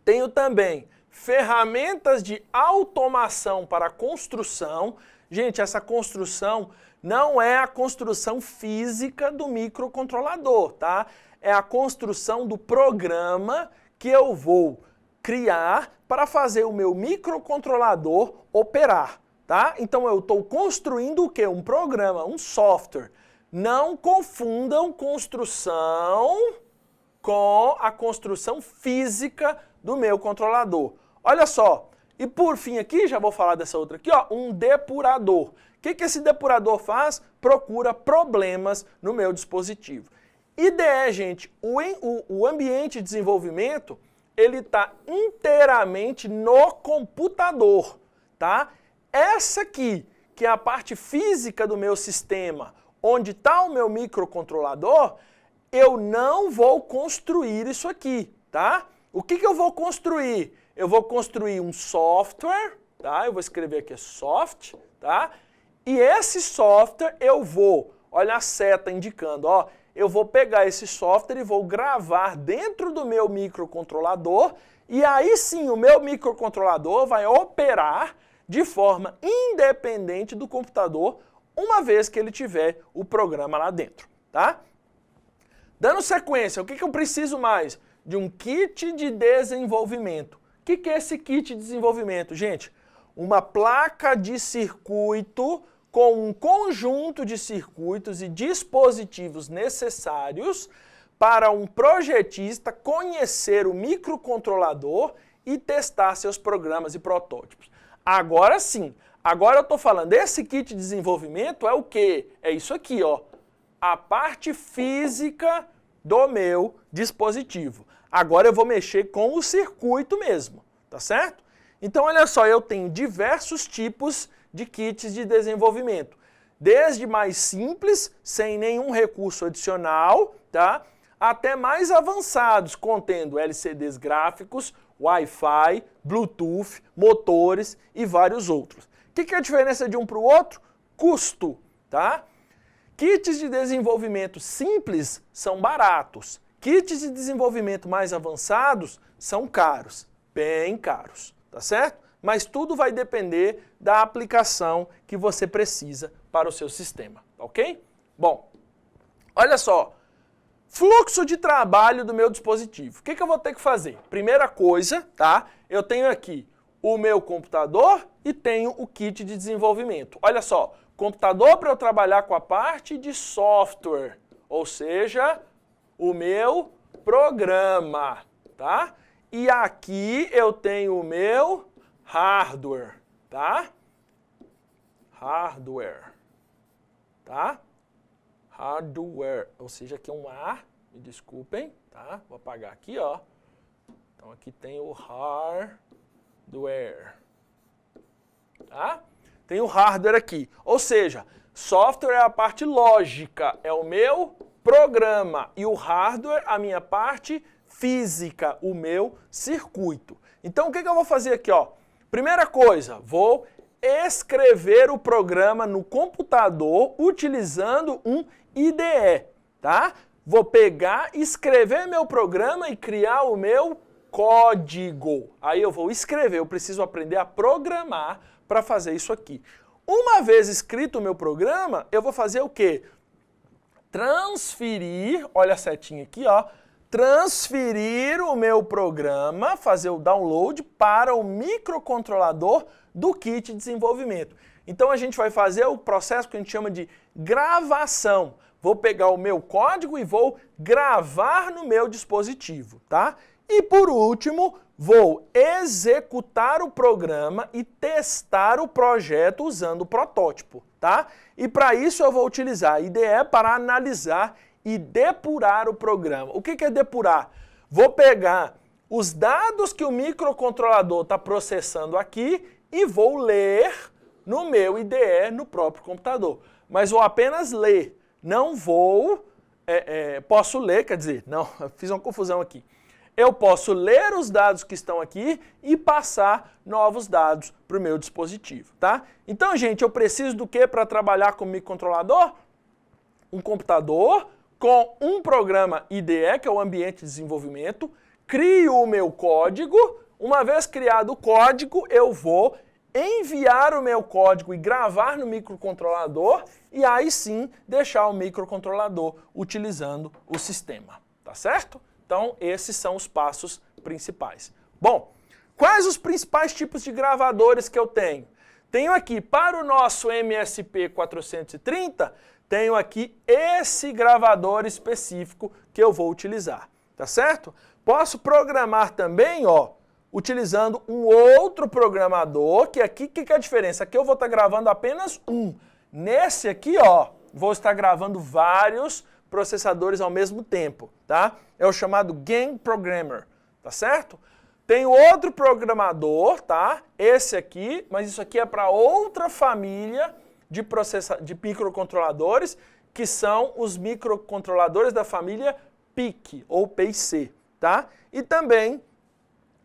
Tenho também ferramentas de automação para construção. Gente, essa construção não é a construção física do microcontrolador, tá? É a construção do programa que eu vou criar para fazer o meu microcontrolador operar, tá? Então eu estou construindo o quê? Um programa, um software. Não confundam construção com a construção física do meu controlador. Olha só, e por fim aqui, já vou falar dessa outra aqui, ó, um depurador. O que esse depurador faz? Procura problemas no meu dispositivo. IDE, gente, o ambiente de desenvolvimento, ele está inteiramente no computador, tá? Essa aqui, que é a parte física do meu sistema, onde está o meu microcontrolador, eu não vou construir isso aqui, tá? O que eu vou construir? Eu vou construir um software, tá? Eu vou escrever aqui soft, tá? E esse software eu vou, olha a seta indicando, ó, eu vou pegar esse software e vou gravar dentro do meu microcontrolador e aí sim o meu microcontrolador vai operar de forma independente do computador uma vez que ele tiver o programa lá dentro, tá? Dando sequência, o que eu preciso mais? De um kit de desenvolvimento. O que é esse kit de desenvolvimento, gente? Uma placa de circuito com um conjunto de circuitos e dispositivos necessários para um projetista conhecer o microcontrolador e testar seus programas e protótipos. Agora sim, agora eu estou falando, esse kit de desenvolvimento é o quê? É isso aqui, ó, a parte física do meu dispositivo. Agora eu vou mexer com o circuito mesmo, tá certo? Então olha só, eu tenho diversos tipos de kits de desenvolvimento. Desde mais simples, sem nenhum recurso adicional, tá? Até mais avançados, contendo LCDs gráficos, Wi-Fi, Bluetooth, motores e vários outros. O que é a diferença de um para o outro? Custo, tá? Kits de desenvolvimento simples são baratos. Kits de desenvolvimento mais avançados são caros, bem caros, tá certo? Mas tudo vai depender da aplicação que você precisa para o seu sistema, ok? Bom, olha só, fluxo de trabalho do meu dispositivo. O que eu vou ter que fazer? Primeira coisa, tá? Eu tenho aqui o meu computador e tenho o kit de desenvolvimento. Olha só, computador para eu trabalhar com a parte de software, ou seja, o meu programa, tá? E aqui eu tenho o meu hardware, tá? Hardware, tá? Hardware, ou seja, aqui é um A, me desculpem, tá? Vou apagar aqui, ó. Então aqui tem o hardware, tá? Tem o hardware aqui, ou seja, software é a parte lógica, é o meu programa, e o hardware a minha parte física, o meu circuito. Então o que eu vou fazer aqui, ó? Primeira coisa, vou escrever o programa no computador utilizando um IDE, tá? Vou pegar, escrever meu programa e criar o meu código. Aí eu vou escrever, eu preciso aprender a programar para fazer isso aqui. Uma vez escrito o meu programa, eu vou fazer o quê? Transferir, olha a setinha aqui, ó. Transferir o meu programa, fazer o download para o microcontrolador do kit de desenvolvimento. Então a gente vai fazer o processo que a gente chama de gravação. Vou pegar o meu código e vou gravar no meu dispositivo, tá? E por último, vou executar o programa e testar o projeto usando o protótipo, tá? E para isso eu vou utilizar a IDE para analisar e depurar o programa. O que é depurar? Vou pegar os dados que o microcontrolador está processando aqui e vou ler no meu IDE no próprio computador. Mas vou apenas ler, não vou... posso ler, quer dizer, não, fiz uma confusão aqui. Eu posso ler os dados que estão aqui e passar novos dados para o meu dispositivo, tá? Então, gente, eu preciso do que para trabalhar com o microcontrolador? Um computador com um programa IDE, que é o ambiente de desenvolvimento, crio o meu código, uma vez criado o código, eu vou enviar o meu código e gravar no microcontrolador e aí sim deixar o microcontrolador utilizando o sistema, tá certo? Então, esses são os passos principais. Bom, quais os principais tipos de gravadores que eu tenho? Tenho aqui, para o nosso MSP430, tenho aqui esse gravador específico que eu vou utilizar, tá certo? Posso programar também, ó, utilizando um outro programador, que aqui, o que é a diferença? Aqui eu vou estar gravando apenas um. Nesse aqui, ó, vou estar gravando vários processadores ao mesmo tempo, tá? É o chamado Game Programmer, tá certo? Tem outro programador, tá? Esse aqui, mas isso aqui é para outra família de microcontroladores, que são os microcontroladores da família PIC, ou PIC, tá? E também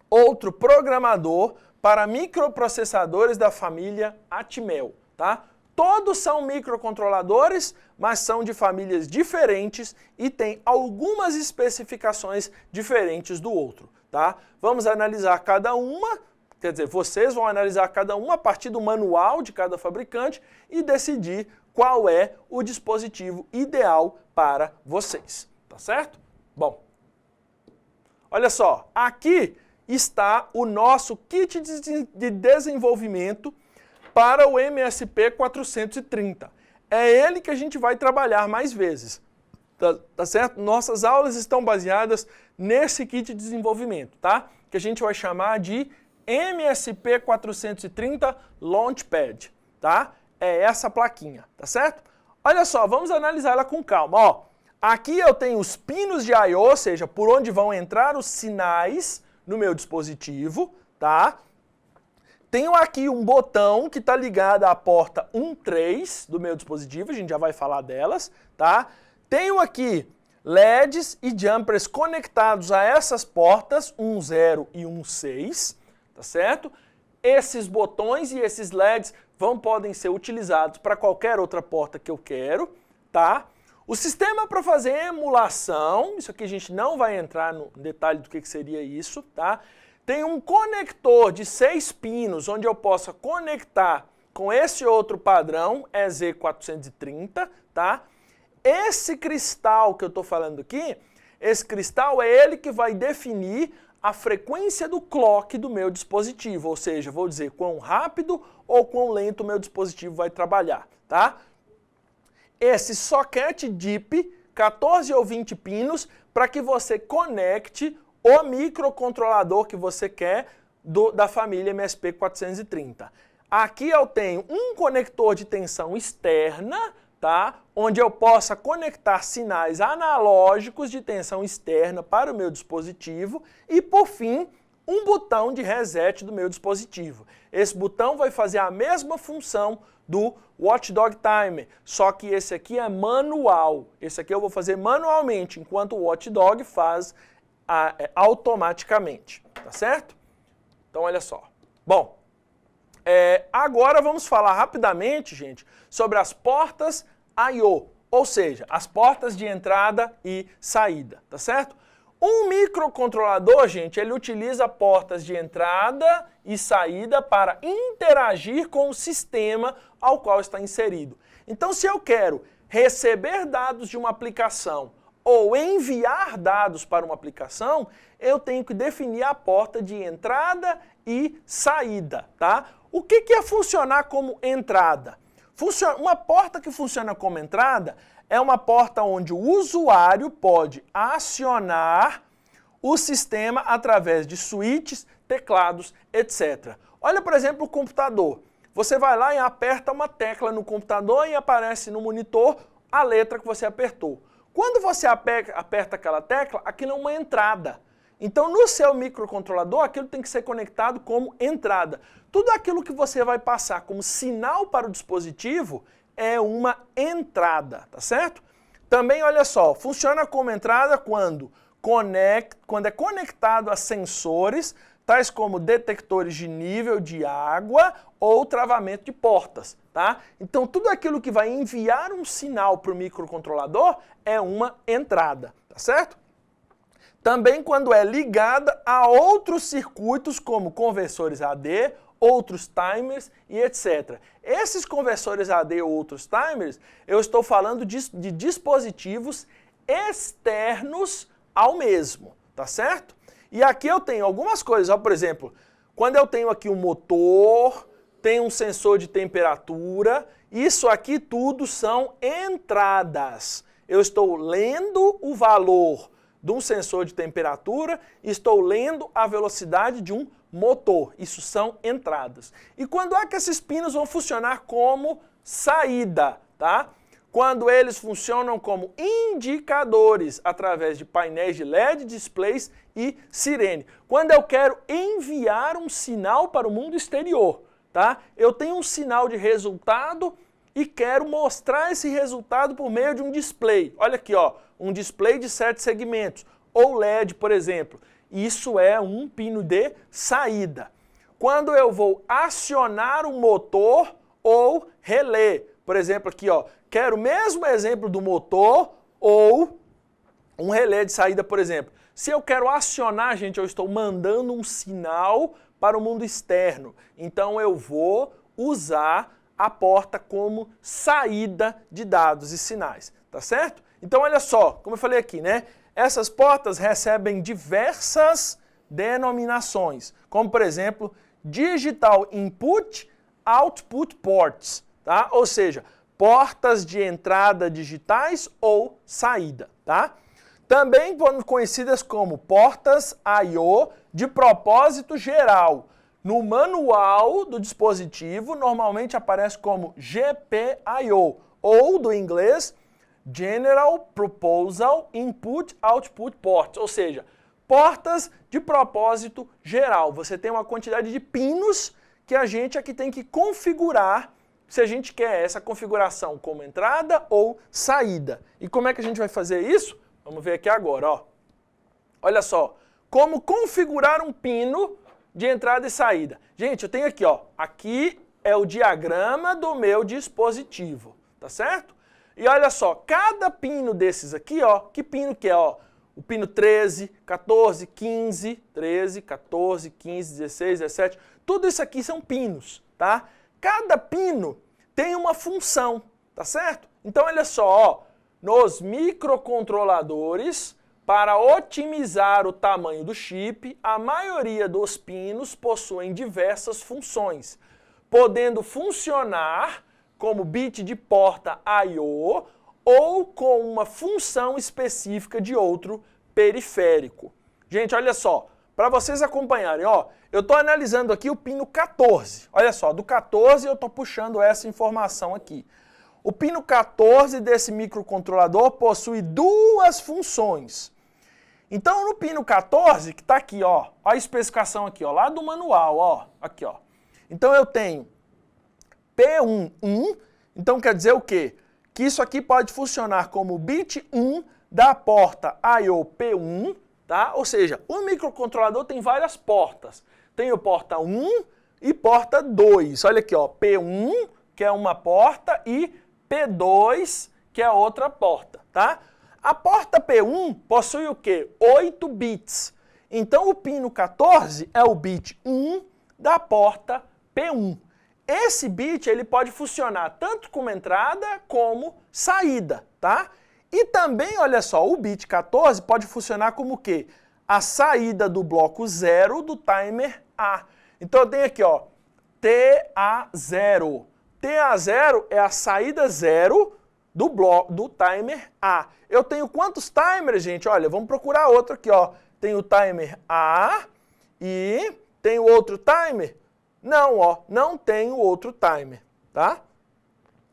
outro programador para microprocessadores da família Atmel, tá? Todos são microcontroladores, mas são de famílias diferentes e têm algumas especificações diferentes do outro, tá? Vamos analisar cada uma, quer dizer, vocês vão analisar cada uma a partir do manual de cada fabricante e decidir qual é o dispositivo ideal para vocês, tá certo? Bom, olha só, aqui está o nosso kit de desenvolvimento para o MSP430. É ele que a gente vai trabalhar mais vezes, tá certo? Nossas aulas estão baseadas nesse kit de desenvolvimento, tá? Que a gente vai chamar de MSP430 Launchpad, tá? É essa plaquinha, tá certo? Olha só, vamos analisar ela com calma, ó. Aqui eu tenho os pinos de I/O, ou seja, por onde vão entrar os sinais no meu dispositivo, tá? Tenho aqui um botão que está ligado à porta 1.3 do meu dispositivo, a gente já vai falar delas, tá? Tenho aqui LEDs e jumpers conectados a essas portas, 1.0 e 1.6, tá certo? Esses botões e esses LEDs podem ser utilizados para qualquer outra porta que eu quero, tá? O sistema para fazer emulação, isso aqui a gente não vai entrar no detalhe do que seria isso, tá? Tem um conector de 6 pinos, onde eu possa conectar com esse outro padrão, EZ430, tá? Esse cristal que eu estou falando aqui, esse cristal é ele que vai definir a frequência do clock do meu dispositivo, ou seja, vou dizer quão rápido ou quão lento o meu dispositivo vai trabalhar, tá? Esse socket DIP, 14 ou 20 pinos, para que você conecte o microcontrolador que você quer da família MSP430. Aqui eu tenho um conector de tensão externa, tá? Onde eu possa conectar sinais analógicos de tensão externa para o meu dispositivo e, por fim, um botão de reset do meu dispositivo. Esse botão vai fazer a mesma função do Watchdog Timer, só que esse aqui é manual. Esse aqui eu vou fazer manualmente, enquanto o Watchdog faz automaticamente, tá certo? Então, olha só. Bom, agora vamos falar rapidamente, gente, sobre as portas I/O, ou seja, as portas de entrada e saída, tá certo? Um microcontrolador, gente, ele utiliza portas de entrada e saída para interagir com o sistema ao qual está inserido. Então, se eu quero receber dados de uma aplicação ou enviar dados para uma aplicação, eu tenho que definir a porta de entrada e saída, tá? O que é funcionar como entrada? Uma porta que funciona como entrada é uma porta onde o usuário pode acionar o sistema através de switches, teclados, etc. Olha, por exemplo, o computador. Você vai lá e aperta uma tecla no computador e aparece no monitor a letra que você apertou. Quando você aperta aquela tecla, aquilo é uma entrada. Então, no seu microcontrolador, aquilo tem que ser conectado como entrada. Tudo aquilo que você vai passar como sinal para o dispositivo é uma entrada, tá certo? Também, olha só, funciona como entrada quando é conectado a sensores, tais como detectores de nível de água ou travamento de portas, tá? Então, tudo aquilo que vai enviar um sinal para o microcontrolador é uma entrada, tá certo? Também quando é ligada a outros circuitos como conversores AD, outros timers e etc. Esses conversores AD ou outros timers, eu estou falando de dispositivos externos ao mesmo, tá certo? E aqui eu tenho algumas coisas, ó, por exemplo, quando eu tenho aqui um motor, tem um sensor de temperatura, isso aqui tudo são entradas. Eu estou lendo o valor de um sensor de temperatura, estou lendo a velocidade de um motor. Isso são entradas. E quando é que esses pinos vão funcionar como saída, tá? Quando eles funcionam como indicadores através de painéis de LED, displays e sirene. Quando eu quero enviar um sinal para o mundo exterior, tá? Eu tenho um sinal de resultado e quero mostrar esse resultado por meio de um display. Olha aqui, ó, um display de 7 segmentos, ou LED, por exemplo. Isso é um pino de saída. Quando eu vou acionar um motor ou relé, por exemplo, aqui, ó, quero o mesmo exemplo do motor ou um relé de saída, por exemplo. Se eu quero acionar, gente, eu estou mandando um sinal para o mundo externo. Então eu vou usar a porta como saída de dados e sinais, tá certo? Então olha só, como eu falei aqui, né? Essas portas recebem diversas denominações, como por exemplo, Digital Input Output Ports, tá? Ou seja, portas de entrada digitais ou saída, tá? Também conhecidas como portas I/O de propósito geral. No manual do dispositivo, normalmente aparece como GPIO, ou do inglês General Proposal Input Output Ports, ou seja, portas de propósito geral. Você tem uma quantidade de pinos que a gente aqui tem que configurar se a gente quer essa configuração como entrada ou saída. E como é que a gente vai fazer isso? Vamos ver aqui agora, ó. Olha só, como configurar um pino de entrada e saída. Gente, eu tenho aqui, ó, aqui é o diagrama do meu dispositivo, tá certo? E olha só, cada pino desses aqui, ó, que pino que é, ó? O pino 13, 14, 15, 13, 14, 15, 16, 17, tudo isso aqui são pinos, tá? Cada pino tem uma função, tá certo? Então olha só, ó, nos microcontroladores, para otimizar o tamanho do chip, a maioria dos pinos possuem diversas funções, podendo funcionar como bit de porta I/O ou com uma função específica de outro periférico. Gente, olha só, para vocês acompanharem, ó, eu estou analisando aqui o pino 14. Olha só, do 14 eu estou puxando essa informação aqui. O pino 14 desse microcontrolador possui duas funções. Então, no pino 14, que está aqui, ó a especificação aqui, ó, lá do manual, ó, aqui, ó. Então, eu tenho P1, então quer dizer o quê? Que isso aqui pode funcionar como bit 1 da porta I/O P1, tá? Ou seja, o microcontrolador tem várias portas. Tem o porta 1 e porta 2. Olha aqui, ó, P1, que é uma porta, e P2, que é outra porta, tá? A porta P1 possui o quê? 8 bits. Então, o pino 14 é o bit 1 da porta P1. Esse bit ele pode funcionar tanto como entrada como saída, tá? E também, olha só, o bit 14 pode funcionar como o quê? A saída do bloco 0 do timer A. Então, eu tenho aqui, ó, TA0. TA0 é a saída 0 do timer A. Eu tenho quantos timers, gente? Olha, vamos procurar outro aqui, ó. Tem o timer A e tem o outro timer? Não, ó, não tenho outro timer, tá?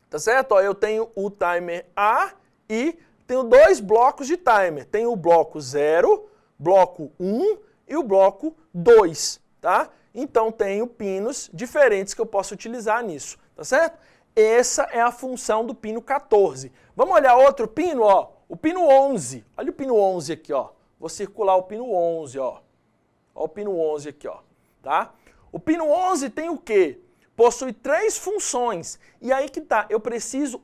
Tá certo? Ó, eu tenho o timer A e tenho dois blocos de timer. Tem o bloco 0, bloco 1 e o bloco 2, tá? Então, tenho pinos diferentes que eu posso utilizar nisso, tá certo? Essa é a função do pino 14. Vamos olhar outro pino, ó. O pino 11. Olha o pino 11 aqui, ó. Vou circular o pino 11, ó. Olha o pino 11 aqui, ó. Tá? O pino 11 tem o quê? Possui 3 funções. E aí que tá. Eu preciso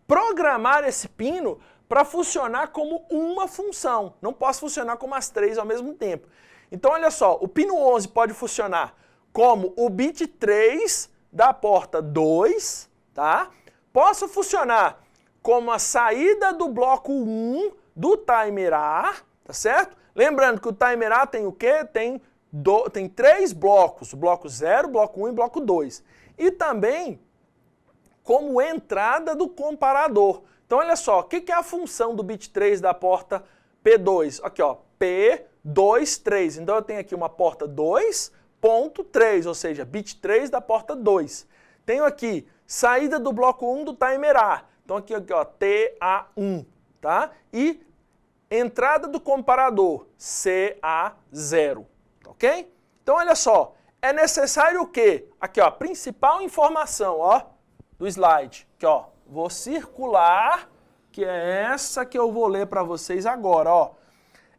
programar esse pino para funcionar como uma função. Não posso funcionar como as 3 ao mesmo tempo. Então, olha só. O pino 11 pode funcionar como o bit 3 da porta 2, tá? Posso funcionar como a saída do bloco 1 do timer A, tá certo? Lembrando que o timer A tem o quê? Tem 3 blocos, bloco 0, bloco 1 e bloco 2. E também como entrada do comparador. Então, olha só, o que é a função do bit 3 da porta P2? Aqui, ó, P23. Então, eu tenho aqui uma porta 2.3, ou seja, bit 3 da porta 2. Tenho aqui saída do bloco 1 do timer A. Então aqui, ó, TA1, tá? E entrada do comparador, CA0, ok? Então olha só, é necessário o quê? Aqui, ó, principal informação, ó, do slide. Aqui, ó, vou circular, que é essa que eu vou ler para vocês agora, ó.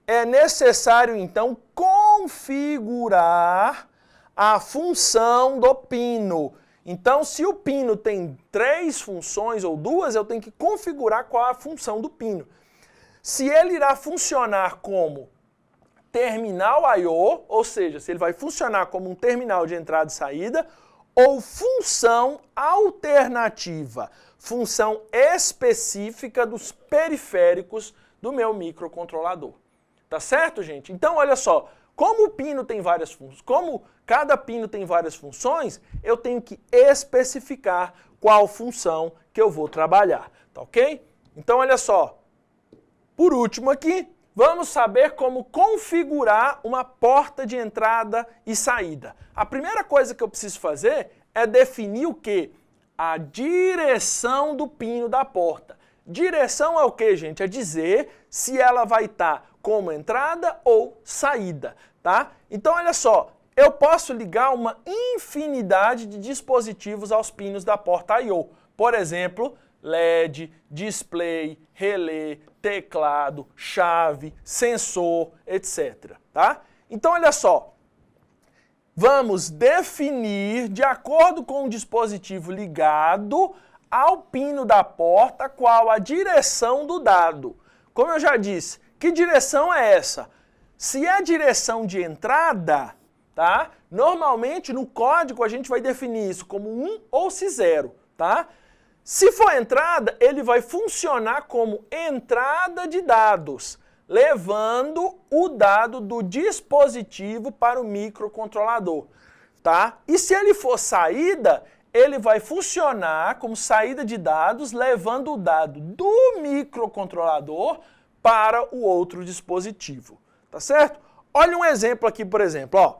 É necessário, então, configurar a função do pino. Então, se o pino tem 3 funções ou 2, eu tenho que configurar qual é a função do pino. Se ele irá funcionar como terminal I/O, ou seja, se ele vai funcionar como um terminal de entrada e saída, ou função alternativa, função específica dos periféricos do meu microcontrolador. Tá certo, gente? Então, olha só, como o pino tem várias funções, como cada pino tem várias funções, eu tenho que especificar qual função que eu vou trabalhar, tá ok? Então, olha só, por último aqui, vamos saber como configurar uma porta de entrada e saída. A primeira coisa que eu preciso fazer é definir o quê? A direção do pino da porta. Direção é o quê, gente? É dizer se ela vai estar como entrada ou saída, tá? Então, olha só, eu posso ligar uma infinidade de dispositivos aos pinos da porta I/O. Por exemplo, LED, display, relé, teclado, chave, sensor, etc. Tá? Então, olha só, vamos definir, de acordo com o dispositivo ligado ao pino da porta, qual a direção do dado. Como eu já disse, que direção é essa? Se é direção de entrada, tá? Normalmente no código a gente vai definir isso como 1 ou se 0, tá? Se for entrada, ele vai funcionar como entrada de dados, levando o dado do dispositivo para o microcontrolador, tá? E se ele for saída, ele vai funcionar como saída de dados, levando o dado do microcontrolador para o outro dispositivo, tá certo? Olha um exemplo aqui, por exemplo, ó.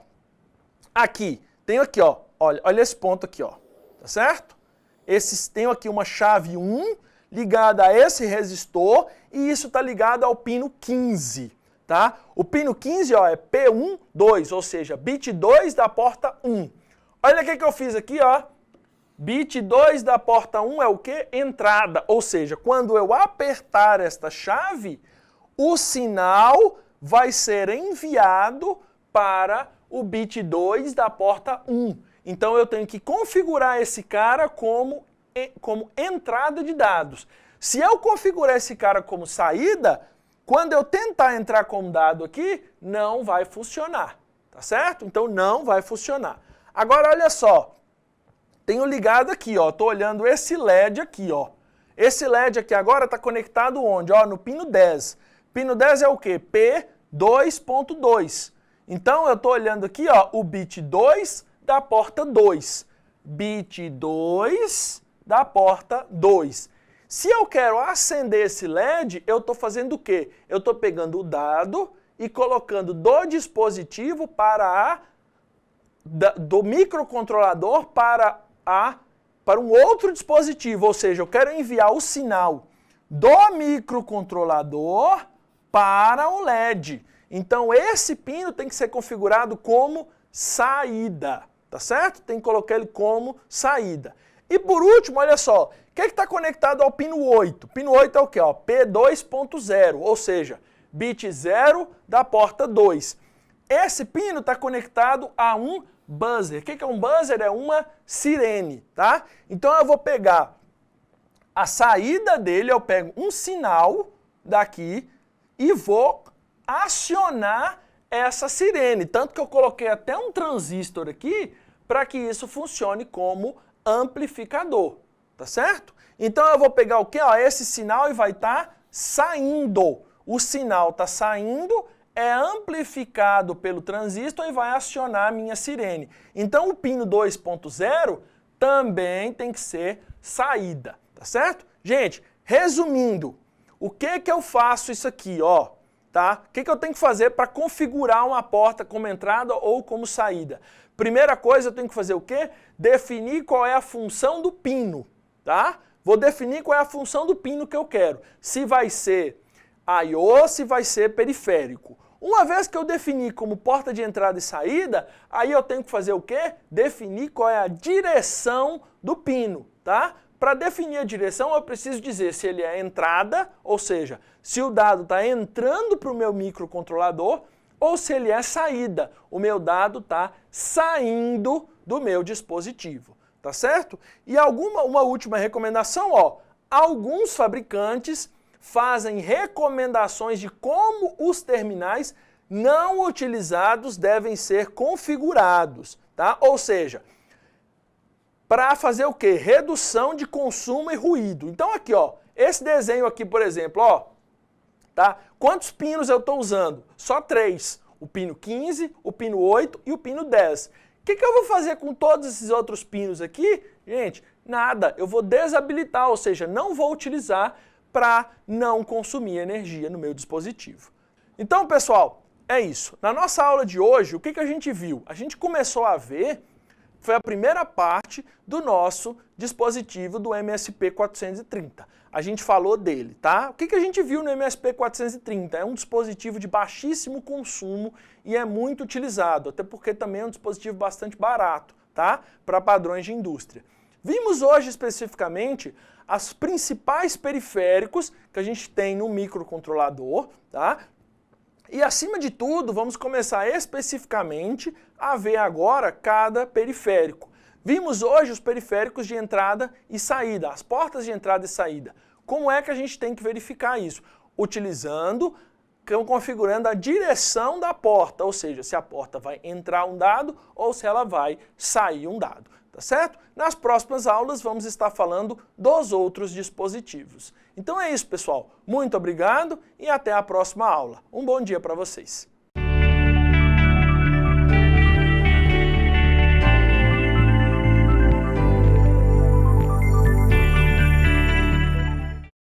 Aqui, tenho aqui, ó, olha esse ponto aqui, ó, tá certo? Tenho aqui uma chave 1 ligada a esse resistor e isso está ligado ao pino 15, tá? O pino 15, ó, é P1, 2, ou seja, bit 2 da porta 1. Olha o que eu fiz aqui, ó. Bit 2 da porta 1 é o quê? Entrada, ou seja, quando eu apertar esta chave, o sinal vai ser enviado para o bit 2 da porta 1. Então eu tenho que configurar esse cara como entrada de dados. Se eu configurar esse cara como saída, quando eu tentar entrar como dado aqui, não vai funcionar, tá certo? Então não vai funcionar. Agora olha só, tenho ligado aqui, ó, tô olhando esse LED aqui, ó. Esse LED aqui agora está conectado onde? Ó, no pino 10. Pino 10 é o quê? P2.2. Então eu tô olhando aqui, ó, o bit 2 da porta 2. Bit 2 da porta 2. Se eu quero acender esse LED, eu tô fazendo o quê? Eu tô pegando o dado e colocando do dispositivo do microcontrolador para um outro dispositivo, ou seja, eu quero enviar o sinal do microcontrolador para o LED. Então esse pino tem que ser configurado como saída, tá certo? Tem que colocar ele como saída. E por último, olha só, o que está conectado ao pino 8? Pino 8 é o quê? Ó, P2.0, ou seja, bit 0 da porta 2. Esse pino está conectado a um buzzer. O que é um buzzer? É uma sirene, tá? Então eu vou pegar a saída dele, eu pego um sinal daqui e vou acionar essa sirene. Tanto que eu coloquei até um transistor aqui para que isso funcione como amplificador, tá certo? Então eu vou pegar o quê? Ó, esse sinal e vai estar saindo. O sinal está saindo, é amplificado pelo transistor e vai acionar a minha sirene. Então o pino 2.0 também tem que ser saída, tá certo? Gente, resumindo, o que eu faço isso aqui, ó, tá? O que eu tenho que fazer para configurar uma porta como entrada ou como saída? Primeira coisa, eu tenho que fazer o quê? Definir qual é a função do pino, tá? Vou definir qual é a função do pino que eu quero. Se vai ser I/O, se vai ser periférico. Uma vez que eu definir como porta de entrada e saída, aí eu tenho que fazer o quê? Definir qual é a direção do pino, tá? Para definir a direção, eu preciso dizer se ele é entrada, ou seja, se o dado está entrando para o meu microcontrolador, ou se ele é saída, o meu dado está saindo do meu dispositivo, tá certo? E uma última recomendação, ó, alguns fabricantes fazem recomendações de como os terminais não utilizados devem ser configurados, tá? Ou seja, para fazer o quê? Redução de consumo e ruído. Então aqui, ó, esse desenho aqui, por exemplo, ó, tá? Quantos pinos eu estou usando? Só 3. O pino 15, o pino 8 e o pino 10. O que eu vou fazer com todos esses outros pinos aqui? Gente, nada. Eu vou desabilitar, ou seja, não vou utilizar para não consumir energia no meu dispositivo. Então, pessoal, é isso. Na nossa aula de hoje, o que a gente viu? A gente começou a ver, foi a primeira parte do nosso dispositivo do MSP430. A gente falou dele, tá? O que a gente viu no MSP430? É um dispositivo de baixíssimo consumo e é muito utilizado, até porque também é um dispositivo bastante barato, tá? Para padrões de indústria. Vimos hoje especificamente os principais periféricos que a gente tem no microcontrolador, tá? E acima de tudo, vamos começar especificamente a ver agora cada periférico. Vimos hoje os periféricos de entrada e saída, as portas de entrada e saída. Como é que a gente tem que verificar isso? Configurando a direção da porta, ou seja, se a porta vai entrar um dado ou se ela vai sair um dado. Tá certo? Nas próximas aulas vamos estar falando dos outros dispositivos. Então é isso, pessoal. Muito obrigado e até a próxima aula. Um bom dia para vocês.